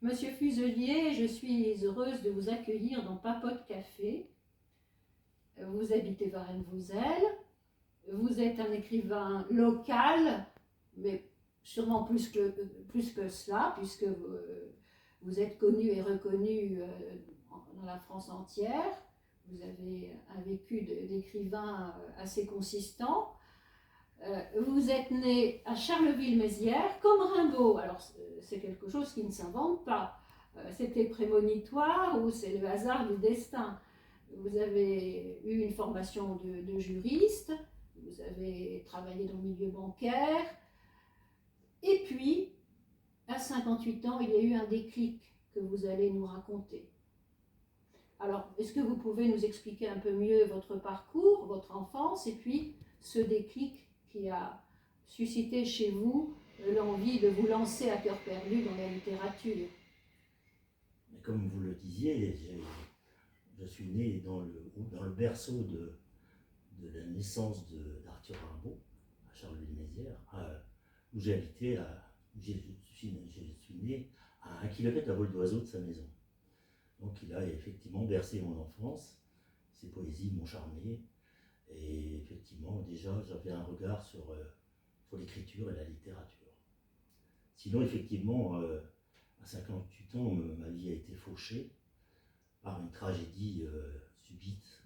Monsieur Fuselier, je suis heureuse de vous accueillir dans Papote Café. Vous habitez Varennes-Vauzelles. Vous êtes un écrivain local, mais sûrement plus que cela, puisque vous êtes connu et reconnu dans la France entière. Vous avez un vécu d'écrivain assez consistant. Vous êtes né à Charleville-Mézières, comme Rimbaud. Alors, c'est quelque chose qui ne s'invente pas. C'était prémonitoire ou c'est le hasard du destin. Vous avez eu une formation de juriste, vous avez travaillé dans le milieu bancaire, et puis, à 58 ans, il y a eu un déclic que vous allez nous raconter. Alors, est-ce que vous pouvez nous expliquer un peu mieux votre parcours, votre enfance, et puis ce déclic qui a suscité chez vous l'envie de vous lancer à cœur perdu dans la littérature? Mais comme vous le disiez, je suis né dans le berceau de la naissance d'Arthur Rimbaud, à Charleville-Mézières, où j'ai habité, je suis né à 1 kilomètre à vol d'oiseau de sa maison. Donc il a effectivement bercé mon enfance, ses poésies m'ont charmé, et effectivement déjà j'avais un regard sur l'écriture et la littérature. Sinon effectivement, à 58 ans, ma vie a été fauchée par une tragédie subite.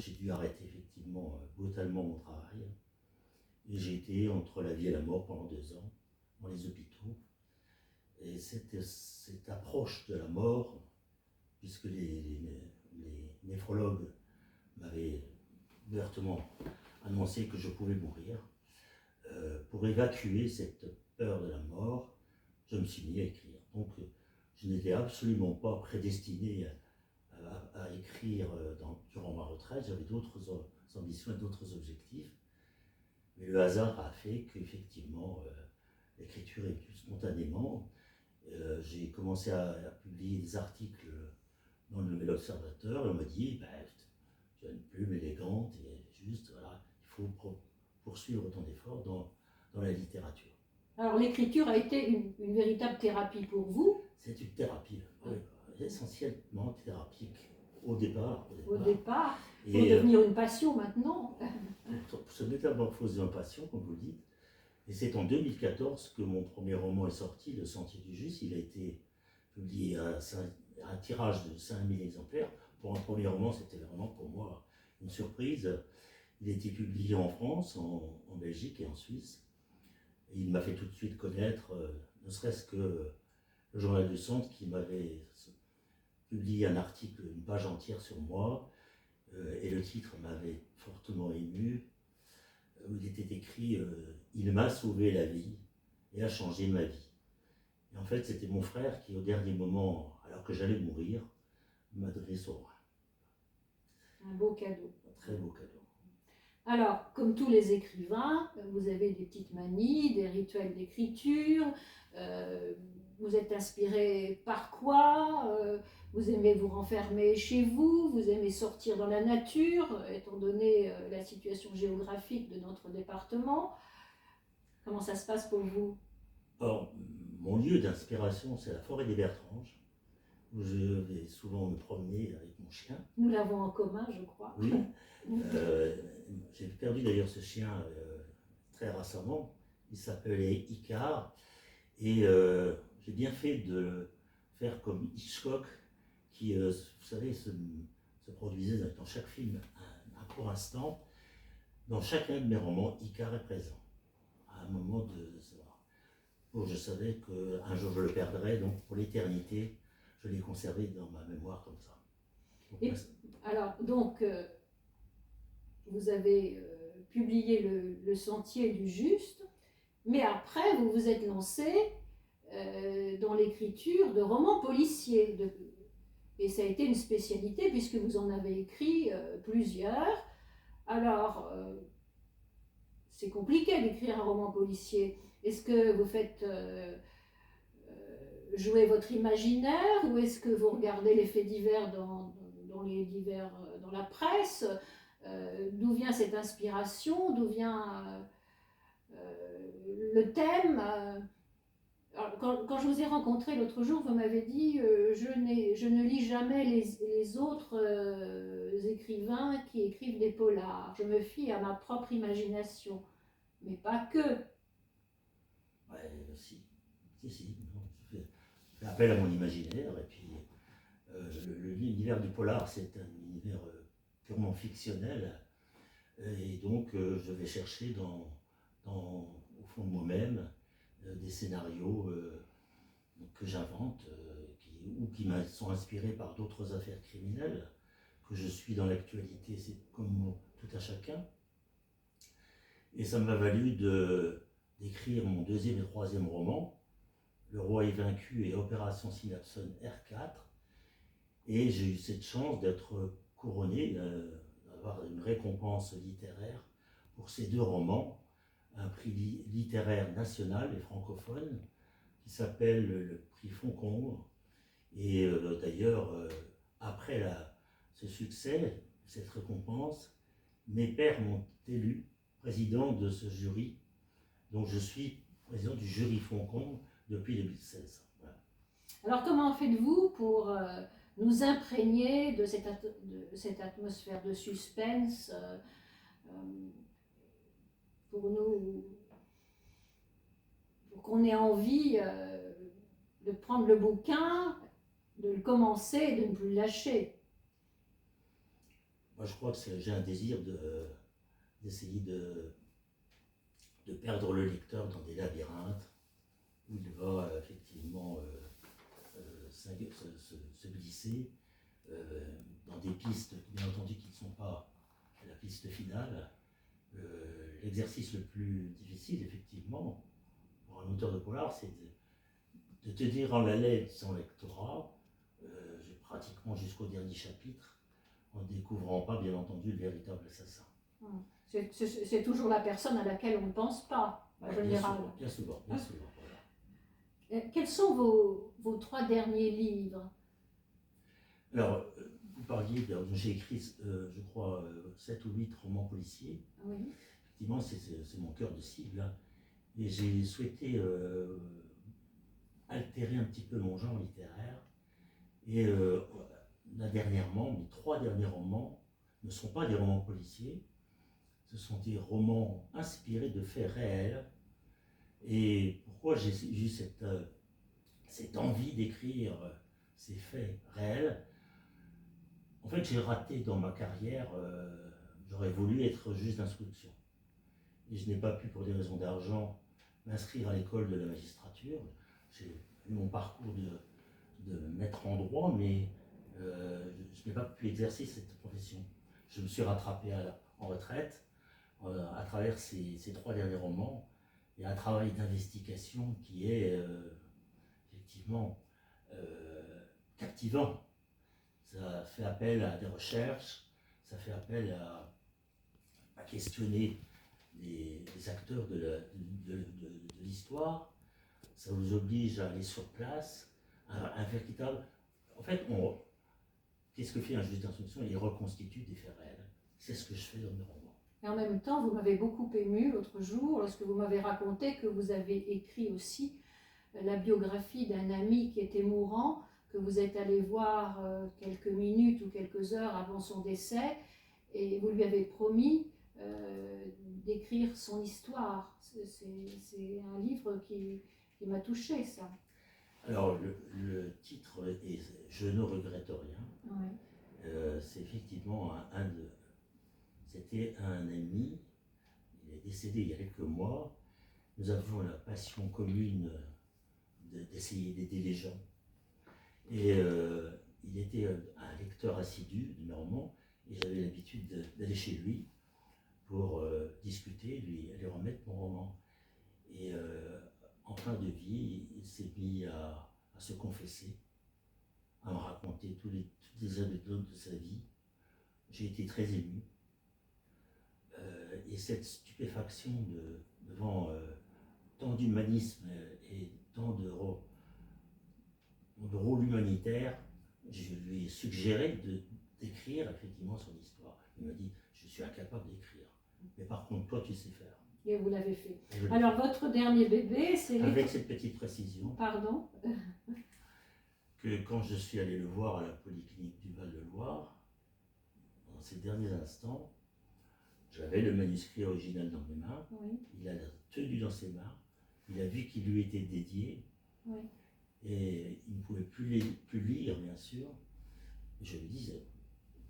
J'ai dû arrêter effectivement brutalement mon travail, et j'ai été entre la vie et la mort pendant 2 ans dans les hôpitaux. Et cette approche de la mort, puisque les néphrologues m'avaient ouvertement annoncé que je pouvais mourir, pour évacuer cette peur de la mort, je me suis mis à écrire. Donc je n'étais absolument pas prédestiné à écrire durant ma retraite. J'avais d'autres ambitions et d'autres objectifs. Mais le hasard a fait qu'effectivement, l'écriture est venue spontanément. J'ai commencé à publier des articles dans le Nouvel Observateur, et on m'a dit tu as une plume élégante et juste, voilà, il faut poursuivre ton effort dans la littérature. Alors l'écriture a été une véritable thérapie pour vous? C'est une thérapie, oui, essentiellement thérapeutique au départ. Pour devenir une passion maintenant. Pour se métamorphoser en passion, comme vous le dites. Et c'est en 2014 que mon premier roman est sorti, Le Sentier du Juste. Il a été publié à un tirage de 5000 exemplaires. Pour un premier roman, c'était vraiment pour moi une surprise. Il a été publié en France, en Belgique et en Suisse. Et il m'a fait tout de suite connaître, ne serait-ce que le Journal du Centre qui m'avait publié un article, une page entière sur moi, et le titre m'avait fortement ému, où il était écrit « Il m'a sauvé la vie et a changé ma vie ». Et en fait, c'était mon frère qui, au dernier moment, alors que j'allais mourir, m'a donné son bras. Un beau cadeau. Un très beau cadeau. Alors, comme tous les écrivains, vous avez des petites manies, des rituels d'écriture, vous êtes inspiré par quoi, vous aimez vous renfermer chez vous, vous aimez sortir dans la nature, étant donné la situation géographique de notre département. Comment ça se passe pour vous? Alors, mon lieu d'inspiration, c'est la forêt des Bertranges, où je vais souvent me promener avec mon chien. Nous l'avons en commun, je crois. Oui. J'ai perdu d'ailleurs ce chien très récemment. Il s'appelait Icar. Et j'ai bien fait de faire comme Hitchcock, qui, vous savez, se produisait dans chaque film un court instant. Dans chacun de mes romans, Icar est présent. À un moment de savoir. Bon, je savais qu'un jour je le perdrais, donc pour l'éternité, je l'ai conservé dans ma mémoire comme ça. Donc, alors, donc, vous avez publié le Sentier du Juste, mais après, vous vous êtes lancé dans l'écriture de romans policiers. Et ça a été une spécialité, puisque vous en avez écrit plusieurs. Alors, c'est compliqué d'écrire un roman policier. Est-ce que vous faites jouer votre imaginaire, ou est-ce que vous regardez les faits divers dans la presse? D'où vient cette inspiration? D'où vient le thème? Alors, quand je vous ai rencontré l'autre jour, vous m'avez dit je ne lis jamais les autres écrivains qui écrivent des polars. Je me fie à ma propre imagination. Mais pas que. Ouais, si, non, je fais appel à mon imaginaire, et puis l'univers du polar, c'est un univers purement fictionnel, et donc je vais chercher au fond de moi-même des scénarios que j'invente, ou qui sont inspirés par d'autres affaires criminelles, que je suis dans l'actualité, c'est comme tout à chacun. Et ça m'a valu d'écrire mon deuxième et troisième roman, Le Roi est vaincu et Opération Synapson R4. Et j'ai eu cette chance d'être couronné, d'avoir une récompense littéraire pour ces deux romans, un prix littéraire national et francophone qui s'appelle le prix Foncombe. Et d'ailleurs, après ce succès, cette récompense, mes pairs m'ont élu président de ce jury. Donc je suis président du jury Foncombe depuis 2016. Voilà. Alors comment faites-vous pour nous imprégner de cette atmosphère de suspense, pour qu'on ait envie de prendre le bouquin, de le commencer et de ne plus le lâcher? Moi je crois que j'ai un désir d'essayer de perdre le lecteur dans des labyrinthes où il va effectivement se glisser dans des pistes, bien entendu, qui ne sont pas la piste finale. L'exercice le plus difficile, effectivement, pour un auteur de polar, c'est de tenir en haleine son lectorat, pratiquement jusqu'au dernier chapitre, en ne découvrant pas, bien entendu, le véritable assassin. C'est toujours la personne à laquelle on ne pense pas, en général. Bien souvent. Voilà. Quels sont vos 3 derniers livres? Alors, vous parliez, j'ai écrit, je crois, 7 ou 8 romans policiers. Oui. Effectivement, c'est mon cœur de cible. Hein. Et j'ai souhaité altérer un petit peu mon genre littéraire. Et là, dernièrement, mes 3 derniers romans ne sont pas des romans policiers. Ce sont des romans inspirés de faits réels. Et pourquoi j'ai eu cette envie d'écrire ces faits réels? En fait, j'ai raté dans ma carrière, j'aurais voulu être juge d'instruction. Et je n'ai pas pu, pour des raisons d'argent, m'inscrire à l'école de la magistrature. J'ai eu mon parcours de maître en droit, mais je n'ai pas pu exercer cette profession. Je me suis rattrapé en retraite à travers ces 3 derniers romans et un travail d'investigation qui est effectivement captivant. Ça fait appel à des recherches, ça fait appel à questionner les acteurs de l'histoire, ça vous oblige à aller sur place, un véritable... En fait, qu'est-ce que fait un juge d'instruction? Il reconstitue des faits réels. C'est ce que je fais dans mes romans. Et en même temps, vous m'avez beaucoup ému l'autre jour lorsque vous m'avez raconté que vous avez écrit aussi la biographie d'un ami qui était mourant, que vous êtes allé voir quelques minutes ou quelques heures avant son décès, et vous lui avez promis d'écrire son histoire. C'est un livre qui m'a touchée, ça. Alors, le titre est « Je ne regrette rien Ouais. ». C'est effectivement c'était un ami, il est décédé il y a quelques mois. Nous avions la passion commune d'essayer d'aider les gens. Et il était un lecteur assidu de mes romans, et j'avais l'habitude d'aller chez lui pour discuter, lui remettre mon roman. Et en fin de vie, il s'est mis à se confesser, à me raconter toutes les anecdotes de sa vie. J'ai été très ému. Et cette stupéfaction devant tant d'humanisme et tant de rôle humanitaire, je lui ai suggéré d'écrire effectivement son histoire. Il m'a dit, je suis incapable d'écrire, mais par contre toi tu sais faire. Et vous l'avez fait. Je l'ai Alors, votre dernier bébé, c'est... fait. Avec cette petite précision Pardon? que quand je suis allé le voir à la polyclinique du Val-de-Loire, dans ces derniers instants, j'avais le manuscrit original dans mes mains, Oui, il a tenu dans ses mains, il a vu qu'il lui était dédié, oui. et il ne pouvait plus lire, bien sûr. Et je lui disais,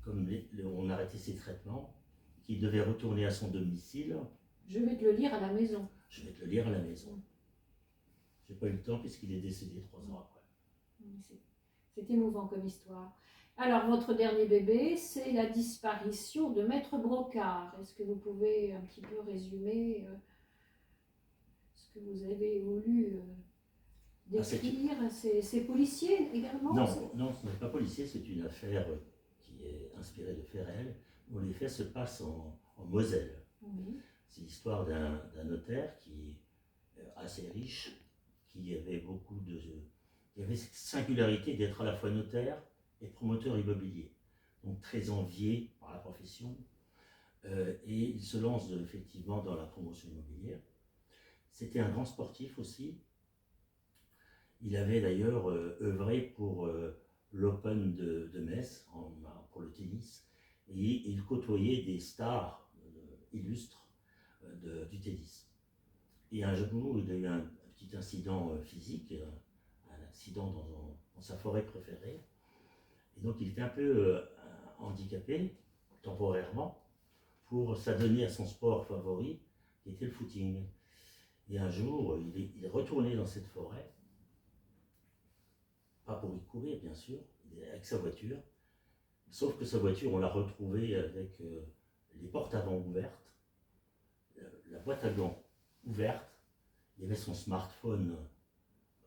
comme on arrêtait ses traitements, qu'il devait retourner à son domicile. Je vais te le lire à la maison. Je vais te le lire à la maison. J'ai pas eu le temps puisqu'il est décédé 3 ans après. C'est émouvant comme histoire. Alors, votre dernier bébé, c'est la disparition de Maître Brocard. Est-ce que vous pouvez un petit peu résumer ce que vous avez voulu décrire? C'est policier également? Non, ce n'est pas policier, c'est une affaire qui est inspirée de faits réels, dont les faits se passent en Moselle. Oui. C'est l'histoire d'un notaire qui est assez riche, qui avait qui avait cette singularité d'être à la fois notaire et promoteur immobilier, donc très envié par la profession, et il se lance effectivement dans la promotion immobilière. C'était un grand sportif aussi. Il avait d'ailleurs œuvré pour l'Open de Metz, pour le tennis, et il côtoyait des stars illustres du tennis. Et un jour, il a eu un petit incident physique, un accident dans sa forêt préférée. Et donc il était un peu handicapé, temporairement, pour s'adonner à son sport favori, qui était le footing. Et un jour, il est retourné dans cette forêt, pas pour y courir bien sûr, avec sa voiture, sauf que sa voiture, on l'a retrouvée avec les portes avant ouvertes, la boîte à gants ouverte, il y avait son smartphone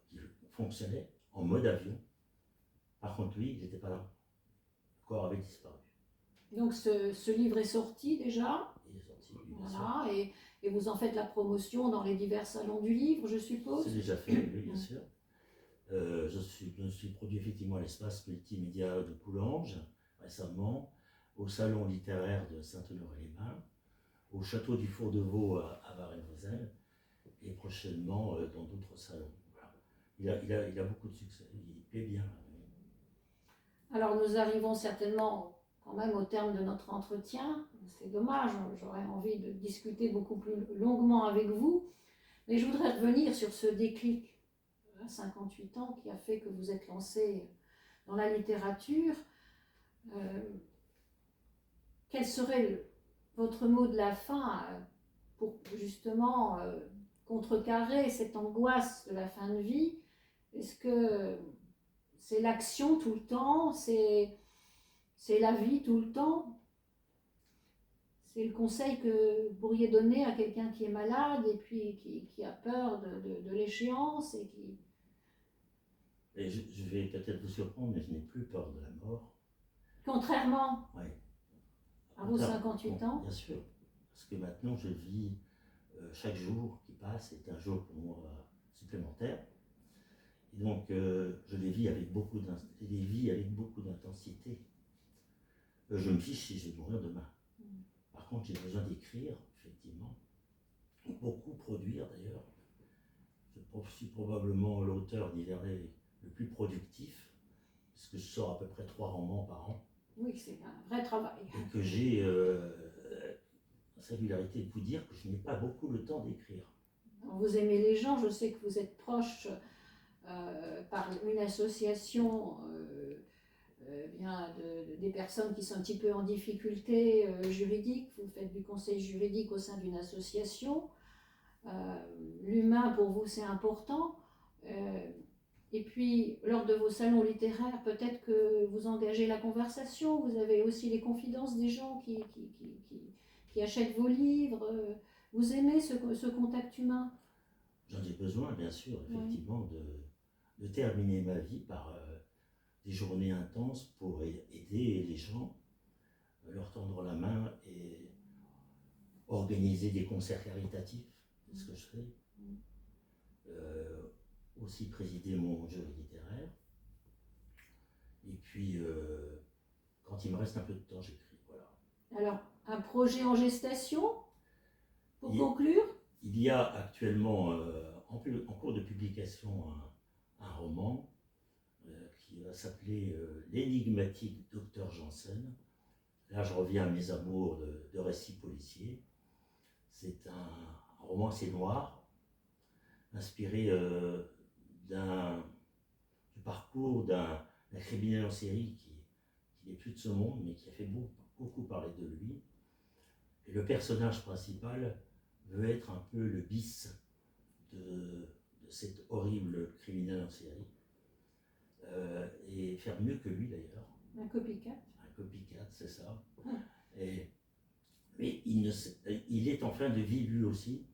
qui fonctionnait en mode avion. Par contre, lui, il n'était pas là. Le corps avait disparu. Donc, ce livre est sorti déjà. Il est sorti, oui, bien Voilà, et vous en faites la promotion dans les divers salons du livre, je sûr. suppose? C'est déjà fait, oui, bien sûr. Je me suis produit effectivement à l'espace multimédia de Coulanges, récemment, au salon littéraire de Saint-Honoré-les-Bains, au château du Four-de-Vaux à Varennes-Vauzelles, et prochainement dans d'autres salons. Voilà. Il a beaucoup de succès, il plaît bien. Alors, nous arrivons certainement quand même au terme de notre entretien. C'est dommage, j'aurais envie de discuter beaucoup plus longuement avec vous, mais je voudrais revenir sur ce déclic à 58 ans qui a fait que vous êtes lancé dans la littérature. Quel serait votre mot de la fin pour justement contrecarrer cette angoisse de la fin de vie? Est-ce que c'est l'action tout le temps? C'est la vie tout le temps? C'est le conseil que vous pourriez donner à quelqu'un qui est malade et puis qui a peur de l'échéance et qui... Et je vais peut-être vous surprendre, mais je n'ai plus peur de la mort. Contrairement Ouais. à vos 58 ans? Bien sûr, parce que maintenant je vis, chaque jour qui passe est un jour pour moi supplémentaire. Et donc je les vis avec beaucoup d'intensité. Je me fiche si je vais mourir demain. Par contre, j'ai besoin d'écrire, effectivement, beaucoup produire d'ailleurs. Je suis probablement l'auteur d'Hivernet le plus productif, puisque je sors à peu près 3 romans par an. Oui, c'est un vrai travail. Et que j'ai la singularité de vous dire que je n'ai pas beaucoup le temps d'écrire. Vous aimez les gens, je sais que vous êtes proche par une association des personnes qui sont un petit peu en difficulté juridique. Vous faites du conseil juridique au sein d'une association. L'humain pour vous c'est important. Et puis lors de vos salons littéraires, peut-être que vous engagez la conversation. Vous avez aussi les confidences des gens qui achètent vos livres. Vous aimez ce contact humain? J'en ai besoin, bien sûr, effectivement, de terminer ma vie par des journées intenses pour aider les gens, leur tendre la main et organiser des concerts caritatifs, c'est ce que je fais. Aussi présider mon jury littéraire. Et puis, quand il me reste un peu de temps, j'écris. Voilà. Alors, un projet en gestation? Pour conclure, il y a actuellement en cours de publication un roman qui va s'appeler L'énigmatique Docteur Janssen. Là, je reviens à mes amours de récits policiers. C'est un roman assez noir, inspiré du parcours d'un criminel en série qui n'est plus de ce monde, mais qui a fait beaucoup parler de lui. Et le personnage principal veut être un peu le bis de cet horrible criminel en série. Et faire mieux que lui d'ailleurs. un copycat. Un copycat, c'est ça. Mais il est en fin de vie lui aussi.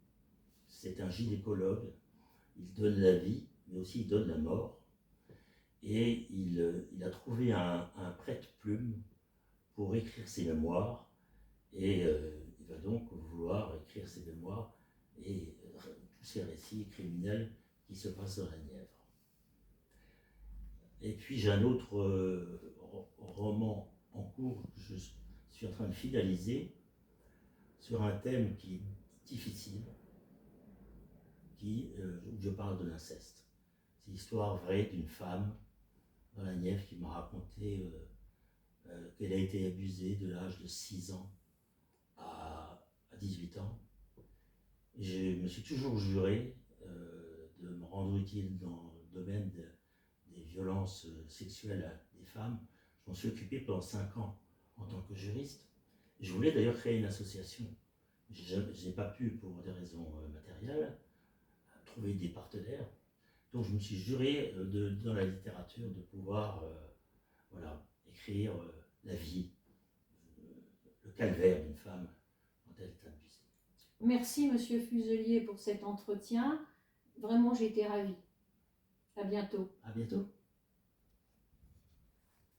C'est un gynécologue. Il donne la vie, mais aussi il donne la mort. Et il a trouvé un prête-plume pour écrire ses mémoires. Et il va donc vouloir écrire ses mémoires et tous ces récits criminels qui se passent dans la Nièvre. Et puis j'ai un autre roman en cours que je suis en train de finaliser sur un thème qui est difficile, où je parle de l'inceste. C'est l'histoire vraie d'une femme dans la Nièvre qui m'a raconté qu'elle a été abusée de l'âge de 6 ans à 18 ans. Je me suis toujours juré de me rendre utile dans le domaine des violences sexuelles à des femmes. Je m'en suis occupé pendant 5 ans en tant que juriste. Je voulais d'ailleurs créer une association. Je n'ai pas pu, pour des raisons matérielles, trouver des partenaires. Donc je me suis juré dans la littérature de pouvoir écrire la vie, le calvaire d'une femme quand elle est abusée. Merci Monsieur Fuselier pour cet entretien. Vraiment, j'ai été ravie. À bientôt. À bientôt.